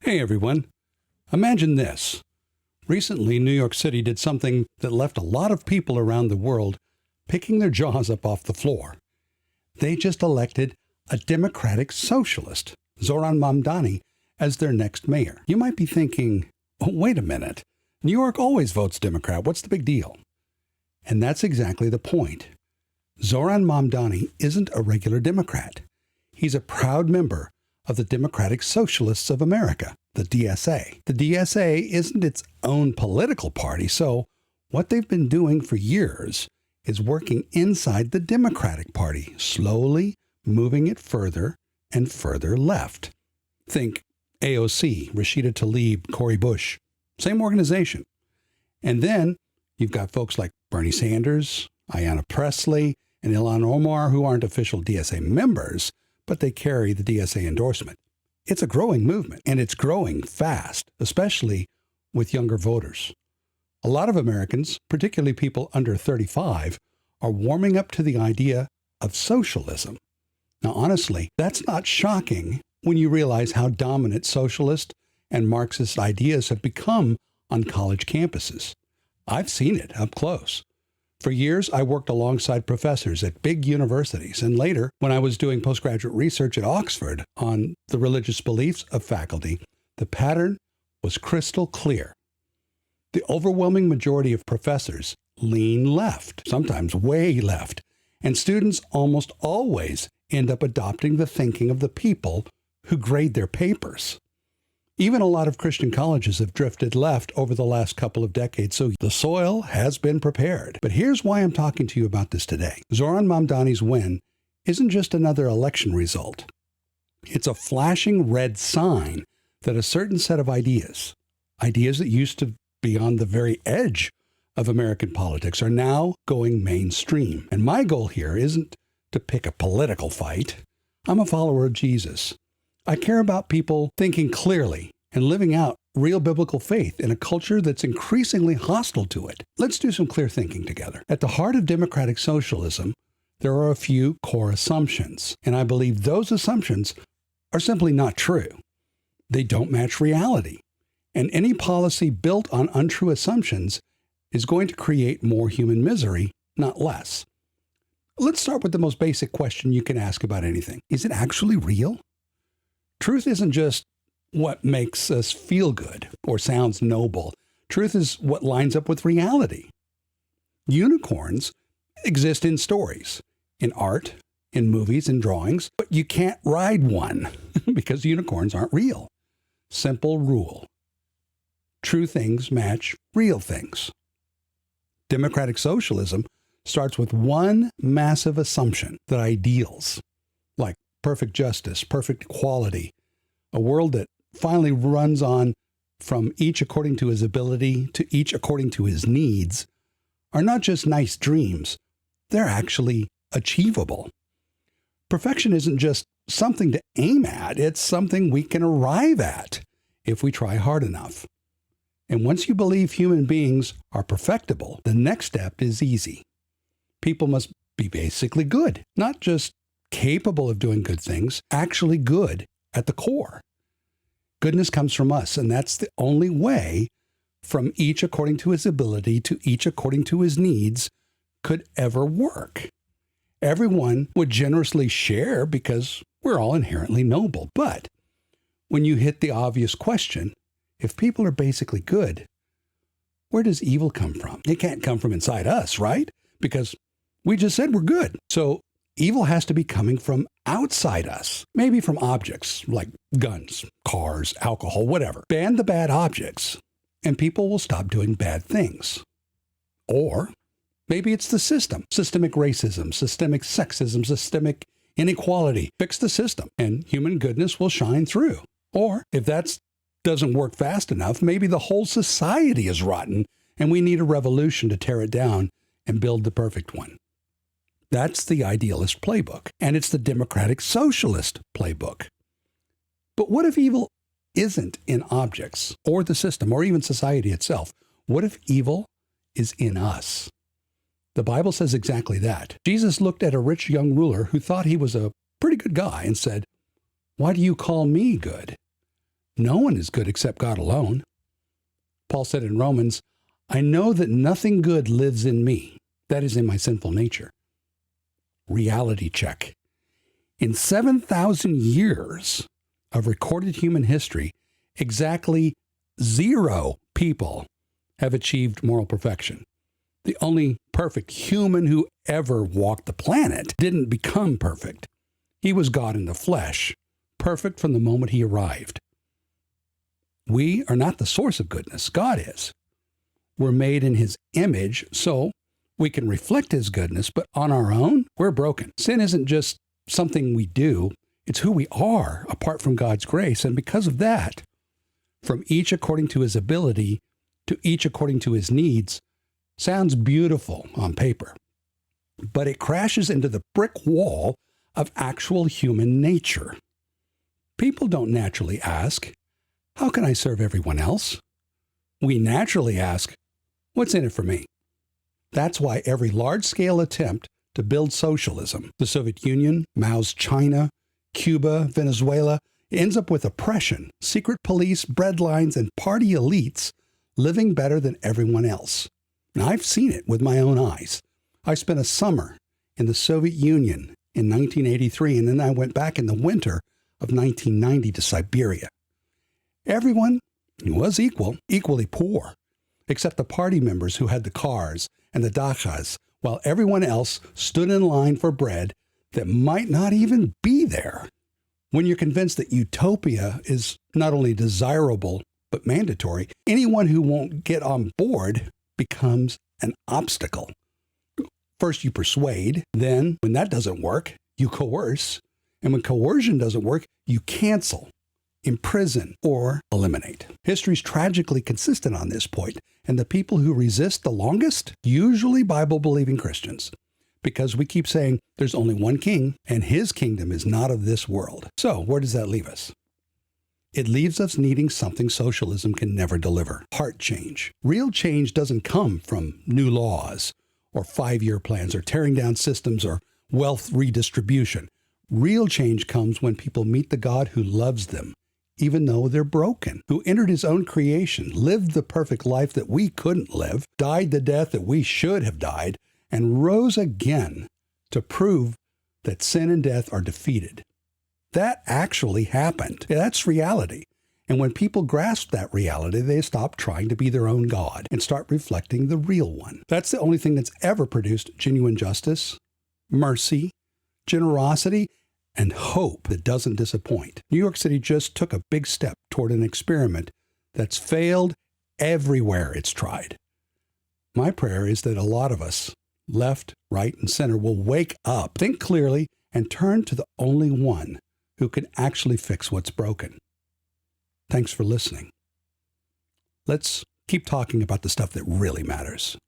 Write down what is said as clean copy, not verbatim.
Hey everyone, imagine this. Recently, New York City did something that left a lot of people around the world picking their jaws up off the floor. They just elected a Democratic Socialist, Zoran Mamdani, as their next mayor. You might be thinking, oh, wait a minute, New York always votes Democrat. What's the big deal? And that's exactly the point. Zoran Mamdani isn't a regular Democrat. He's a proud member of the Democratic Socialists of America, the DSA. The DSA isn't its own political party, so what they've been doing for years is working inside the Democratic Party, slowly moving it further and further left. Think AOC, Rashida Tlaib, Cori Bush, same organization. And then you've got folks like Bernie Sanders, Ayanna Pressley, and Ilhan Omar, who aren't official DSA members, but they carry the DSA endorsement. It's a growing movement, and it's growing fast, especially with younger voters. A lot of Americans, particularly people under 35, are warming up to the idea of socialism. Now, honestly, that's not shocking when you realize how dominant socialist and Marxist ideas have become on college campuses. I've seen it up close. For years, I worked alongside professors at big universities, and later, when I was doing postgraduate research at Oxford on the religious beliefs of faculty, the pattern was crystal clear. The overwhelming majority of professors lean left, sometimes way left, and students almost always end up adopting the thinking of the people who grade their papers. Even a lot of Christian colleges have drifted left over the last couple of decades, so the soil has been prepared. But here's why I'm talking to you about this today. Zoran Mamdani's win isn't just another election result. It's a flashing red sign that a certain set of ideas that used to be on the very edge of American politics, are now going mainstream. And my goal here isn't to pick a political fight. I'm a follower of Jesus. I care about people thinking clearly and living out real biblical faith in a culture that's increasingly hostile to it. Let's do some clear thinking together. At the heart of democratic socialism, there are a few core assumptions, and I believe those assumptions are simply not true. They don't match reality, and any policy built on untrue assumptions is going to create more human misery, not less. Let's start with the most basic question you can ask about anything. Is it actually real? Truth isn't just what makes us feel good or sounds noble. Truth is what lines up with reality. Unicorns exist in stories, in art, in movies, in drawings, but you can't ride one because unicorns aren't real. Simple rule. True things match real things. Democratic socialism starts with one massive assumption that ideals, like perfect justice, perfect equality, a world that finally runs on from each according to his ability to each according to his needs, are not just nice dreams, they're actually achievable. Perfection isn't just something to aim at, it's something we can arrive at if we try hard enough. And once you believe human beings are perfectible, the next step is easy. People must be basically good, not just capable of doing good things, actually good at the core. Goodness comes from us, and that's the only way from each according to his ability to each according to his needs could ever work. Everyone would generously share because we're all inherently noble. But when you hit the obvious question, if people are basically good, where does evil come from? It can't come from inside us, right? Because we just said we're good. So evil has to be coming from outside us, maybe from objects like guns, cars, alcohol, whatever. Ban the bad objects, and people will stop doing bad things. Or maybe it's the system, systemic racism, systemic sexism, systemic inequality. Fix the system, and human goodness will shine through. Or if that doesn't work fast enough, maybe the whole society is rotten, and we need a revolution to tear it down and build the perfect one. That's the idealist playbook, and it's the democratic socialist playbook. But what if evil isn't in objects or the system or even society itself? What if evil is in us? The Bible says exactly that. Jesus looked at a rich young ruler who thought he was a pretty good guy and said, "Why do you call me good? No one is good except God alone. Paul said in Romans, I know that nothing good lives in me, that is in my sinful nature. Reality check. In 7,000 years of recorded human history, exactly 0 people have achieved moral perfection. The only perfect human who ever walked the planet didn't become perfect. He was God in the flesh, perfect from the moment he arrived. We are not the source of goodness. God is. We're made in his image, so we can reflect his goodness, but on our own, we're broken. Sin isn't just something we do. It's who we are apart from God's grace. And because of that, from each according to his ability to each according to his needs, sounds beautiful on paper, but it crashes into the brick wall of actual human nature. People don't naturally ask, how can I serve everyone else? We naturally ask, what's in it for me? That's why every large-scale attempt to build socialism, the Soviet Union, Mao's China, Cuba, Venezuela, ends up with oppression, secret police, breadlines, and party elites living better than everyone else. Now, I've seen it with my own eyes. I spent a summer in the Soviet Union in 1983, and then I went back in the winter of 1990 to Siberia. Everyone was equally poor, except the party members who had the cars and the dachas, while everyone else stood in line for bread that might not even be there. When you're convinced that utopia is not only desirable, but mandatory, anyone who won't get on board becomes an obstacle. First you persuade, then when that doesn't work, you coerce, and when coercion doesn't work, you cancel, imprison, or eliminate. History's tragically consistent on this point, and the people who resist the longest, usually Bible-believing Christians, because we keep saying there's only one king, and his kingdom is not of this world. So where does that leave us? It leaves us needing something socialism can never deliver: heart change. Real change doesn't come from new laws or 5-year plans or tearing down systems or wealth redistribution. Real change comes when people meet the God who loves them, even though they're broken, who entered his own creation, lived the perfect life that we couldn't live, died the death that we should have died, and rose again to prove that sin and death are defeated. That actually happened. That's reality. And when people grasp that reality, they stop trying to be their own God and start reflecting the real one. That's the only thing that's ever produced genuine justice, mercy, generosity, and hope that doesn't disappoint. New York City just took a big step toward an experiment that's failed everywhere it's tried. My prayer is that a lot of us, left, right, and center, will wake up, think clearly, and turn to the only one who can actually fix what's broken. Thanks for listening. Let's keep talking about the stuff that really matters.